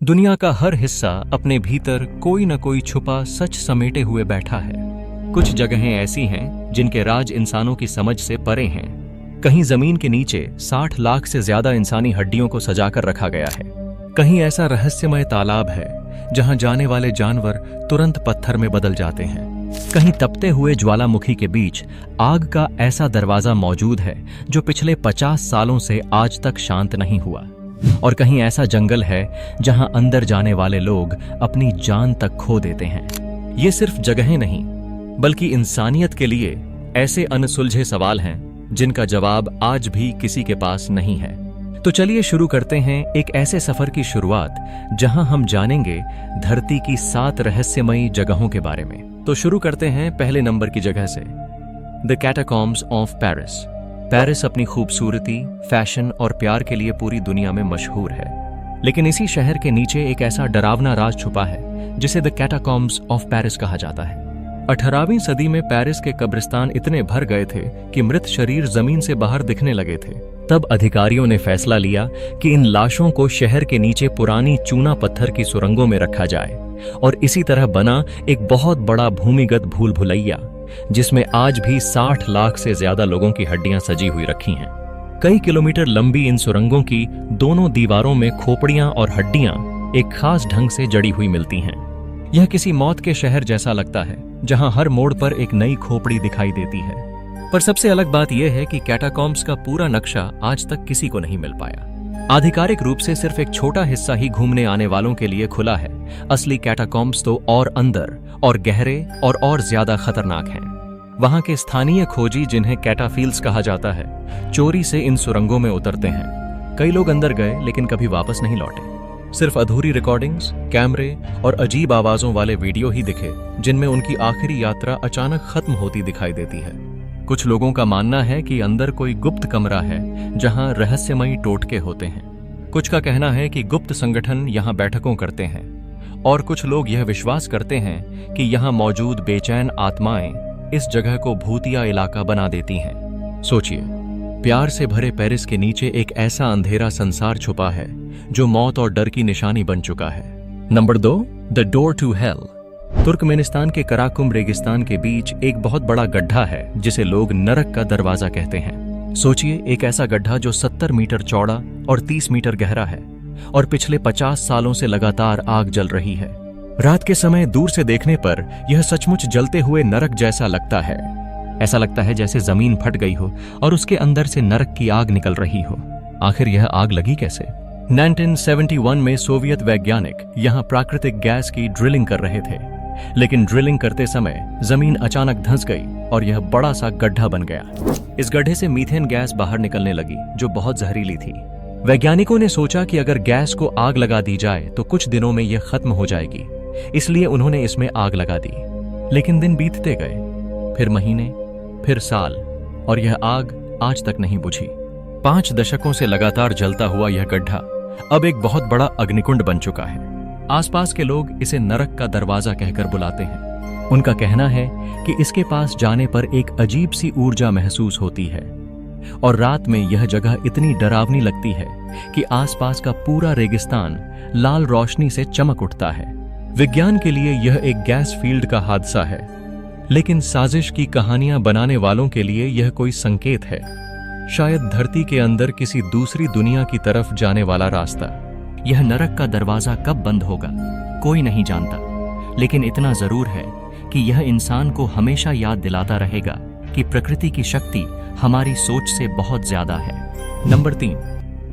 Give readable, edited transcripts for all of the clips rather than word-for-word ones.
दुनिया का हर हिस्सा अपने भीतर कोई न कोई छुपा सच समेटे हुए बैठा है। कुछ जगहें ऐसी हैं जिनके राज इंसानों की समझ से परे हैं। कहीं जमीन के नीचे 60 लाख से ज्यादा इंसानी हड्डियों को सजाकर रखा गया है। कहीं ऐसा रहस्यमय तालाब है जहां जाने वाले जानवर तुरंत पत्थर में बदल जाते हैं। कहीं तपते हुए ज्वालामुखी के बीच आग का ऐसा दरवाजा मौजूद है जो पिछले 50 सालों से आज तक शांत नहीं हुआ। और कहीं ऐसा जंगल है जहां अंदर जाने वाले लोग अपनी जान तक खो देते हैं। ये सिर्फ जगहें नहीं बल्कि इंसानियत के लिए ऐसे अनसुलझे सवाल हैं जिनका जवाब आज भी किसी के पास नहीं है। तो चलिए शुरू करते हैं एक ऐसे सफर की शुरुआत जहां हम जानेंगे धरती की 7 रहस्यमयी जगहों के बारे में। तो शुरू करते हैं पहले नंबर की जगह से, द कैटाकॉम्ब्स ऑफ पेरिस। पेरिस अपनी खूबसूरती, फैशन और प्यार के लिए पूरी दुनिया में मशहूर है, लेकिन इसी शहर के नीचे एक ऐसा डरावना राज छुपा है जिसे द कैटाकॉम्ब्स ऑफ पेरिस कहा जाता है। 18वीं सदी में पेरिस के कब्रिस्तान इतने भर गए थे कि मृत शरीर जमीन से बाहर दिखने लगे थे। तब अधिकारियों ने फैसला लिया कि इन लाशों को शहर के नीचे पुरानी चूना पत्थर की सुरंगों में रखा जाए, और इसी तरह बना एक बहुत बड़ा भूमिगत भूल भुलैया जिसमें आज भी 60 लाख से ज्यादा लोगों की हड्डियां सजी हुई रखी हैं। कई किलोमीटर लंबी इन सुरंगों की दोनों दीवारों में खोपड़ियां और हड्डियां एक खास ढंग से जड़ी हुई मिलती हैं। यह किसी मौत के शहर जैसा लगता है जहां हर मोड़ पर एक नई खोपड़ी दिखाई देती है। पर सबसे अलग बात यह है कि कैटाकॉम्ब्स का पूरा नक्शा आज तक किसी को नहीं मिल पाया। आधिकारिक रूप से सिर्फ एक छोटा हिस्सा ही घूमने आने वालों के लिए खुला है। असली कैटाकॉम्ब्स तो और अंदर और गहरे और ज्यादा खतरनाक हैं। वहां के स्थानीय खोजी, जिन्हें कैटाफील्स कहा जाता है, चोरी से इन सुरंगों में उतरते हैं। कई लोग अंदर गए लेकिन कभी वापस नहीं लौटे। सिर्फ अधूरी रिकॉर्डिंग्स, कैमरे और अजीब आवाजों वाले वीडियो ही दिखे जिनमें उनकी आखिरी यात्रा अचानक खत्म होती दिखाई देती है। कुछ लोगों का मानना है कि अंदर कोई गुप्त कमरा है जहां रहस्यमयी टोटके होते हैं। कुछ का कहना है कि गुप्त संगठन यहां बैठकों करते हैं, और कुछ लोग यह विश्वास करते हैं कि यहां मौजूद बेचैन आत्माएं इस जगह को भूतिया इलाका बना देती हैं। सोचिए, प्यार से भरे पेरिस के नीचे एक ऐसा अंधेरा संसार छुपा है जो मौत और डर की निशानी बन चुका है। Number 2, the door to hell. Turkmenistan के कराकुम रेगिस्तान के बीच एक बहुत बड़ा गड्ढा है जिसे लोग नरक का दरवाजा कहते हैं। सोचिए, एक ऐसा गड्ढा जो 70 मीटर चौड़ा और 30 मीटर गहरा है, और पिछले 50 सालों से लगातार आग जल रही है। रात के समय दूर से देखने पर यह सचमुच जलते हुए नरक जैसा लगता है। ऐसा लगता है जैसे जमीन फट गई हो और उसके अंदर से नरक की आग निकल रही हो। आखिर यह आग लगी कैसे? 1971 में सोवियत वैज्ञानिक यहां प्राकृतिक गैस की ड्रिलिंग कर रहे थे, लेकिन ड्रिलिंग करते समय जमीन अचानक धंस गई और यह बड़ा सा गड्ढा बन गया। इस गड्ढे से मीथेन गैस बाहर निकलने लगी जो बहुत जहरीली थी। वैज्ञानिकों ने सोचा कि अगर गैस को आग लगा दी जाए तो कुछ दिनों में यह खत्म हो जाएगी, इसलिए उन्होंने इसमें आग लगा दी। लेकिन दिन बीतते गए, फिर महीने, फिर साल, और यह आग आज तक नहीं बुझी। 5 दशकों से लगातार जलता हुआ यह गड्ढा अब एक बहुत बड़ा अग्निकुंड बन चुका है। आसपास के लोग इसे नरक का दरवाजा कहकर बुलाते हैं। उनका कहना है कि इसके पास जाने पर एक अजीब सी ऊर्जा महसूस होती है, और रात में यह जगह इतनी डरावनी लगती है कि आसपास का पूरा रेगिस्तान लाल रोशनी से चमक उठता है। विज्ञान के लिए यह एक गैस फील्ड का हादसा है, लेकिन साजिश की कहानियां बनाने वालों के लिए यह कोई संकेत है, शायद धरती के अंदर किसी दूसरी दुनिया की तरफ जाने वाला रास्ता। यह नरक का दरवाजा कब बंद होगा कोई नहीं जानता, लेकिन इतना जरूर है कि यह इंसान को हमेशा याद दिलाता रहेगा कि प्रकृति की शक्ति हमारी सोच से बहुत ज्यादा है। नंबर 3,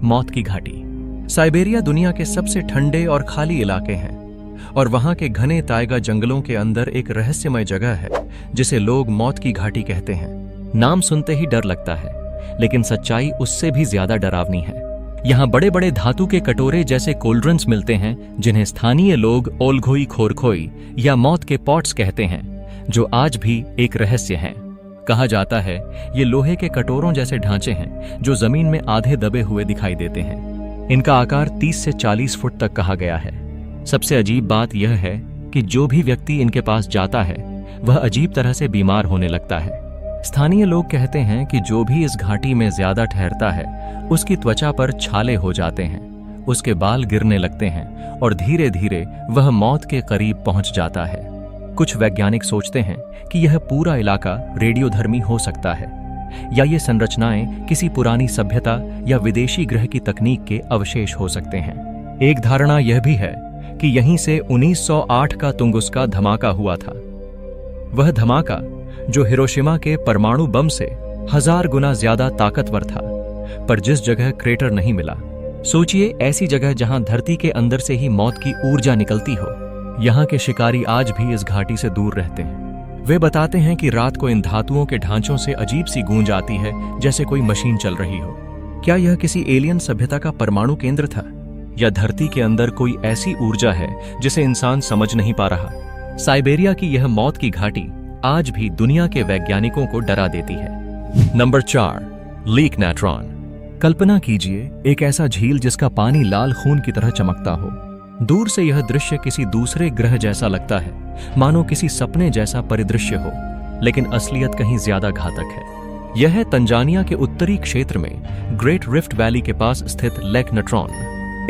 मौत की घाटी। साइबेरिया दुनिया के सबसे ठंडे और खाली इलाके हैं, और वहां के घने ताइगा जंगलों के अंदर एक रहस्यमय जगह है जिसे लोग मौत की घाटी कहते हैं। नाम सुनते ही डर लगता है, लेकिन सच्चाई उससे भी ज्यादा डरावनी है। यहाँ बड़े बड़े धातु के कटोरे जैसे कोल्ड्रंस मिलते हैं जिन्हें स्थानीय लोग ओलघोई खोरखोई या मौत के पॉट्स कहते हैं, जो आज भी एक रहस्य हैं। कहा जाता है ये लोहे के कटोरों जैसे ढांचे हैं जो जमीन में आधे दबे हुए दिखाई देते हैं। इनका आकार 30 से 40 फुट तक कहा गया है। सबसे अजीब बात यह है कि जो भी व्यक्ति इनके पास जाता है वह अजीब तरह से बीमार होने लगता है। स्थानीय लोग कहते हैं कि जो भी इस घाटी में ज्यादा ठहरता है उसकी त्वचा पर छाले हो जाते हैं, उसके बाल गिरने लगते हैं और धीरे धीरे वह मौत के करीब पहुंच जाता है। कुछ वैज्ञानिक सोचते हैं कि यह पूरा इलाका रेडियोधर्मी हो सकता है या ये संरचनाएं किसी पुरानी सभ्यता या विदेशी ग्रह की तकनीक के अवशेष हो सकते हैं। एक धारणा यह भी है कि यहीं से 1908 का तुंगुस्का धमाका हुआ था। वह धमाका जो हिरोशिमा के परमाणु बम से 1000 गुना ज्यादा ताकतवर था, पर जिस जगह क्रेटर नहीं मिला। सोचिए, ऐसी जगह जहां धरती के अंदर से ही मौत की ऊर्जा निकलती हो। यहाँ के शिकारी आज भी इस घाटी से दूर रहते हैं। वे बताते हैं कि रात को इन धातुओं के ढांचों से अजीब सी गूंज आती है, जैसे कोई मशीन चल रही हो। क्या यह किसी एलियन सभ्यता का परमाणु केंद्र था, या धरती के अंदर कोई ऐसी ऊर्जा है जिसे इंसान समझ नहीं पा रहा? साइबेरिया की यह मौत की घाटी आज भी दुनिया के वैज्ञानिकों को डरा देती है। Number 4, leak Natron. कल्पना कीजिए एक ऐसा झील जिसका पानी लाल खून की तरह चमकता हो। दूर से यह दृश्य किसी दूसरे ग्रह जैसा लगता है, मानो किसी सपने जैसा परिदृश्य हो, लेकिन असलियत कहीं ज्यादा घातक है। यह है तंजानिया के उत्तरी क्षेत्र में ग्रेट रिफ्ट वैली के पास स्थित लेक नेट्रॉन।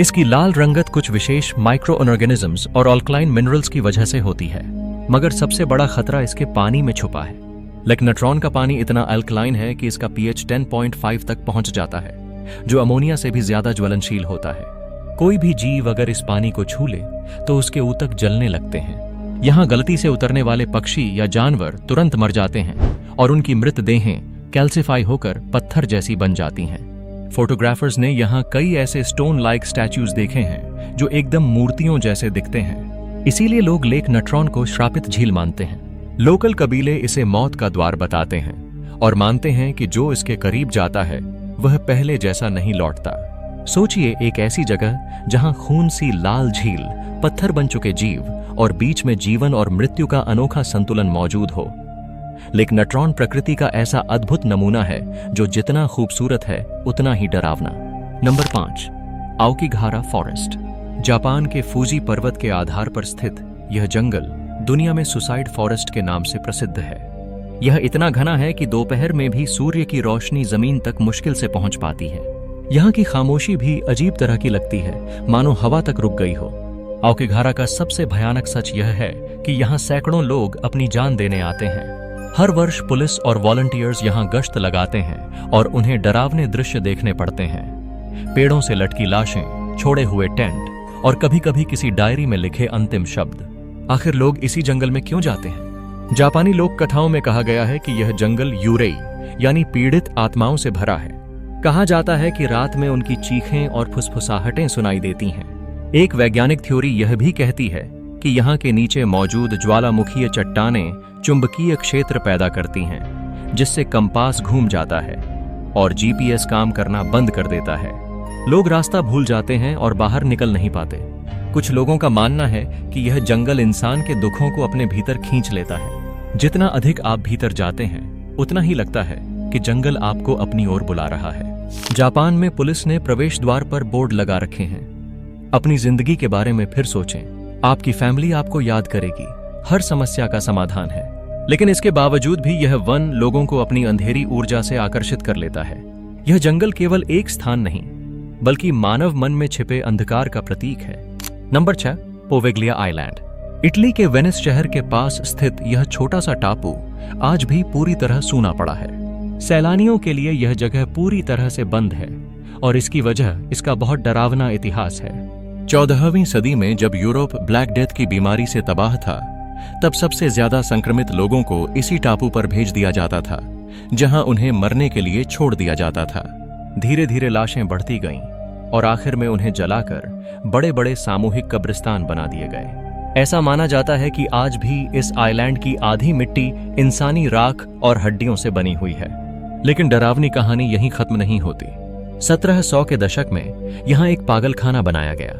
इसकी लाल रंगत कुछ विशेष माइक्रो ऑर्गेनिजम्स और अल्कलाइन मिनरल्स की वजह से होती है, मगर सबसे बड़ा खतरा इसके पानी में छुपा है। लेक नेट्रॉन का पानी इतना अल्कलाइन है कि इसका पीएच 10.5 तक पहुंच जाता है, जो अमोनिया से भी ज्यादा ज्वलनशील होता है। कोई भी जीव अगर इस पानी को छू ले तो उसके ऊतक जलने लगते हैं। यहाँ गलती से उतरने वाले पक्षी या जानवर तुरंत मर जाते हैं और उनकी मृत देहें कैल्सिफाई होकर पत्थर जैसी बन जाती हैं। फोटोग्राफर्स ने यहाँ कई ऐसे स्टोन लाइक स्टैच्यूज देखे हैं जो एकदम मूर्तियों जैसे दिखते हैं। इसीलिए लोग लेक नेट्रॉन को श्रापित झील मानते हैं। लोकल कबीले इसे मौत का द्वार बताते हैं और मानते हैं कि जो इसके करीब जाता है वह पहले जैसा नहीं लौटता। सोचिए, एक ऐसी जगह जहां खून सी लाल झील, पत्थर बन चुके जीव और बीच में जीवन और मृत्यु का अनोखा संतुलन मौजूद हो। लेक नेट्रॉन प्रकृति का ऐसा अद्भुत नमूना है जो जितना खूबसूरत है उतना ही डरावना। Number 5, Aokigahara forest. जापान के फूजी पर्वत के आधार पर स्थित यह जंगल दुनिया में सुसाइड फॉरेस्ट के नाम से प्रसिद्ध है। यह इतना घना है कि दोपहर में भी सूर्य की रोशनी जमीन तक मुश्किल से पहुंच पाती है। यहाँ की खामोशी भी अजीब तरह की लगती है, मानो हवा तक रुक गई हो। आओकिगाहरा का सबसे भयानक सच यह है कि यहाँ सैकड़ों लोग अपनी जान देने आते हैं। हर वर्ष पुलिस और वॉलंटियर्स यहाँ गश्त लगाते हैं और उन्हें डरावने दृश्य देखने पड़ते हैं। पेड़ों से लटकी लाशें, छोड़े हुए टेंट और कभी-कभी किसी डायरी में लिखे अंतिम शब्द। आखिर लोग इसी जंगल में क्यों जाते हैं? जापानी लोक कथाओं में कहा गया है कि यह जंगल यूरेई यानी पीड़ित आत्माओं से भरा है। कहा जाता है कि रात में उनकी चीखें और फुसफुसाहटें सुनाई देती हैं। एक वैज्ञानिक थ्योरी यह भी कहती है कि यहाँ के नीचे मौजूद ज्वालामुखीय चट्टानें चुंबकीय क्षेत्र पैदा करती हैं, जिससे कंपास घूम जाता है और जीपीएस काम करना बंद कर देता है। लोग रास्ता भूल जाते हैं और बाहर निकल नहीं पाते। कुछ लोगों का मानना है कि यह जंगल इंसान के दुखों को अपने भीतर खींच लेता है। जितना अधिक आप भीतर जाते हैं, उतना ही लगता है कि जंगल आपको अपनी ओर बुला रहा है। जापान में पुलिस ने प्रवेश द्वार पर बोर्ड लगा रखे हैं। अपनी जिंदगी के बारे में फिर सोचें। आपकी फैमिली आपको याद करेगी। हर समस्या का समाधान है। लेकिन इसके बावजूद भी यह वन लोगों को अपनी अंधेरी ऊर्जा से आकर्षित कर लेता है। यह जंगल केवल एक स्थान नहीं, बल्कि मानव मन में छिपे अंधकार का प्रतीक है। Number 6, Poveglia island. इटली के वेनिस शहर के पास स्थित यह छोटा सा टापू आज भी पूरी तरह सूना पड़ा है। सैलानियों के लिए यह जगह पूरी तरह से बंद है और इसकी वजह इसका बहुत डरावना इतिहास है। 14वीं सदी में जब यूरोप ब्लैक डेथ की बीमारी से तबाह था, तब सबसे ज्यादा संक्रमित लोगों को इसी टापू पर भेज दिया जाता था, जहां उन्हें मरने के लिए छोड़ दिया जाता था। धीरे धीरे लाशें बढ़ती गईं और आखिर में उन्हें जलाकर बड़े बड़े सामूहिक कब्रिस्तान बना दिए गए। ऐसा माना जाता है कि आज भी इस आइलैंड की आधी मिट्टी इंसानी राख और हड्डियों से बनी हुई है। लेकिन डरावनी कहानी यहीं खत्म नहीं होती। 1700 के दशक में यहाँ एक पागलखाना बनाया गया।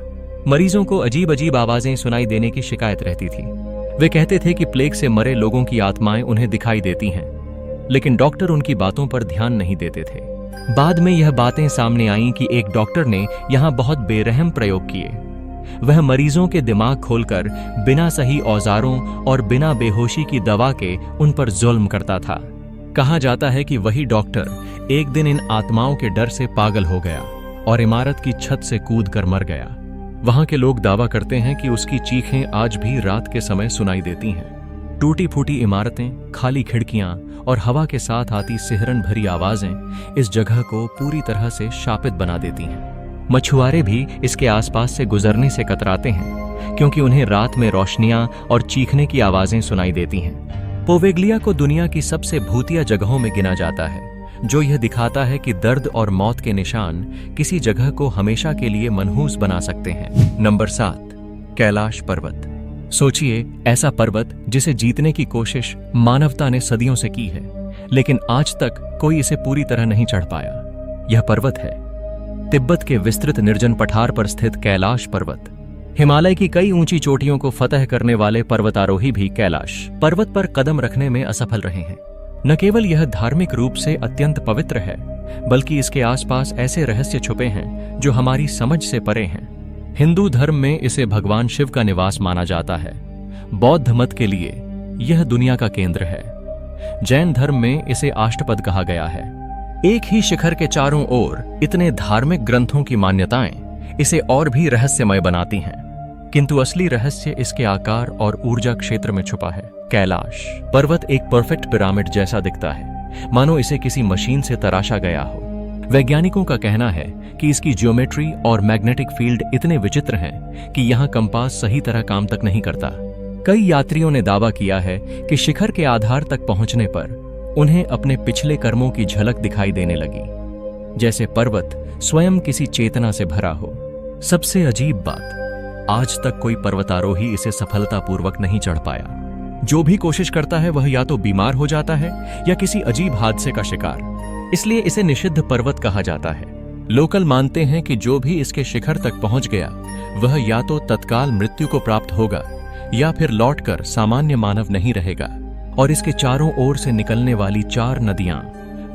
मरीजों को अजीब अजीब आवाजें सुनाई देने की शिकायत रहती थी। वे कहते थे कि प्लेग से मरे लोगों की आत्माएं उन्हें दिखाई देती हैं, लेकिन डॉक्टर उनकी बातों पर ध्यान नहीं देते थे। बाद में यह बातें सामने आईं कि एक डॉक्टर ने यहाँ बहुत बेरहम प्रयोग किए। वह मरीजों के दिमाग खोलकर बिना सही औजारों और बिना बेहोशी की दवा के उन पर जुल्म करता था। कहा जाता है कि वही डॉक्टर एक दिन इन आत्माओं के डर से पागल हो गया और इमारत की छत से कूद कर मर गया। वहां के लोग दावा करते हैं कि उसकी चीखें आज भी रात के समय सुनाई देती हैं। टूटी फूटी इमारतें, खाली खिड़कियां और हवा के साथ आती सिहरन भरी आवाजें इस जगह को पूरी तरह से शापित बना देती हैं। मछुआरे भी इसके आसपास से गुजरने से कतराते हैं, क्योंकि उन्हें रात में रोशनियां और चीखने की आवाजें सुनाई देती हैं। पोवेगलिया को दुनिया की सबसे भूतिया जगहों में गिना जाता है, जो यह दिखाता है कि दर्द और मौत के निशान किसी जगह को हमेशा के लिए मनहूस बना सकते हैं। नंबर 7, कैलाश पर्वत। सोचिए, ऐसा पर्वत जिसे जीतने की कोशिश मानवता ने सदियों से की है, लेकिन आज तक कोई इसे पूरी तरह नहीं चढ़ पाया। यह पर्वत है तिब्बत के विस्तृत निर्जन पठार पर स्थित कैलाश पर्वत। हिमालय की कई ऊंची चोटियों को फतह करने वाले पर्वतारोही भी कैलाश पर्वत पर कदम रखने में असफल रहे हैं। न केवल यह धार्मिक रूप से अत्यंत पवित्र है, बल्कि इसके आसपास ऐसे रहस्य छुपे हैं जो हमारी समझ से परे हैं। हिंदू धर्म में इसे भगवान शिव का निवास माना जाता है। बौद्ध मत के लिए यह दुनिया का केंद्र है। जैन धर्म में इसे अष्टपद कहा गया है। एक ही शिखर के चारों ओर इतने धार्मिक ग्रंथों की मान्यताएं इसे और भी रहस्यमय बनाती हैं, किंतु असली रहस्य इसके आकार और ऊर्जा क्षेत्र में छुपा है। कैलाश पर्वत एक परफेक्ट पिरामिड जैसा दिखता है, मानो इसे किसी मशीन से तराशा गया हो। वैज्ञानिकों का कहना है कि इसकी ज्योमेट्री और मैग्नेटिक फील्ड इतने विचित्र हैं कि यहाँ कंपास सही तरह काम तक नहीं करता। कई यात्रियों ने दावा किया है कि शिखर के आधार तक पहुंचने पर उन्हें अपने पिछले कर्मों की झलक दिखाई देने लगी, जैसे पर्वत स्वयं किसी चेतना से भरा हो। सबसे अजीब बात, आज तक कोई पर्वतारोही इसे सफलतापूर्वक नहीं चढ़ पाया। जो भी कोशिश करता है वह या तो बीमार हो जाता है या किसी अजीब हादसे का शिकार। इसलिए इसे निषिद्ध पर्वत कहा जाता है। लोकल मानते हैं कि जो भी इसके शिखर तक पहुंच गया वह या तो तत्काल मृत्यु को प्राप्त होगा या फिर लौटकर सामान्य मानव नहीं रहेगा। और इसके चारों ओर से निकलने वाली 4 नदियां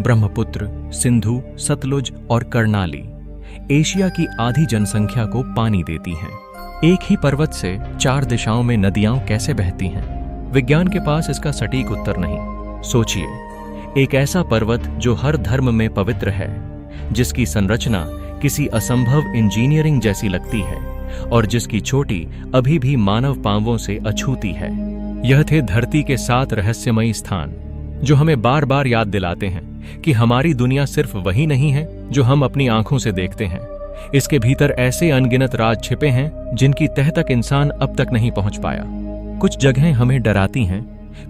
ब्रह्मपुत्र, सिंधु, सतलुज और कर्णाली एशिया की आधी जनसंख्या को पानी देती हैं। एक ही पर्वत से 4 दिशाओं में नदियां कैसे बहती हैं? विज्ञान के पास इसका सटीक उत्तर नहीं। सोचिए, एक ऐसा पर्वत जो हर धर्म में पवित्र है, जिसकी संरचना किसी असंभव इंजीनियरिंग जैसी लगती है और जिसकी चोटी अभी भी मानव पांवों से अछूती है। यह थे धरती के 7 रहस्यमयी स्थान, जो हमें बार बार याद दिलाते हैं कि हमारी दुनिया सिर्फ वही नहीं है जो हम अपनी आंखों से देखते हैं। इसके भीतर ऐसे अनगिनत राज छिपे हैं जिनकी तह तक इंसान अब तक नहीं पहुंच पाया। कुछ जगहें हमें डराती हैं,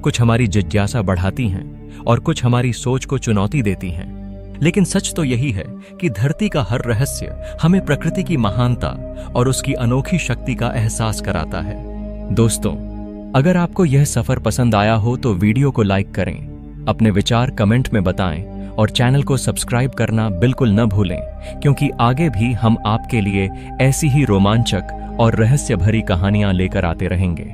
कुछ हमारी जिज्ञासा बढ़ाती हैं और कुछ हमारी सोच को चुनौती देती हैं। लेकिन सच तो यही है कि धरती का हर रहस्य हमें प्रकृति की महानता और उसकी अनोखी शक्ति का एहसास कराता है। दोस्तों, अगर आपको यह सफर पसंद आया हो तो वीडियो को लाइक करें, अपने विचार कमेंट में बताएं और चैनल को सब्सक्राइब करना बिल्कुल न भूलें, क्योंकि आगे भी हम आपके लिए ऐसी ही रोमांचक और रहस्य भरी कहानियां लेकर आते रहेंगे।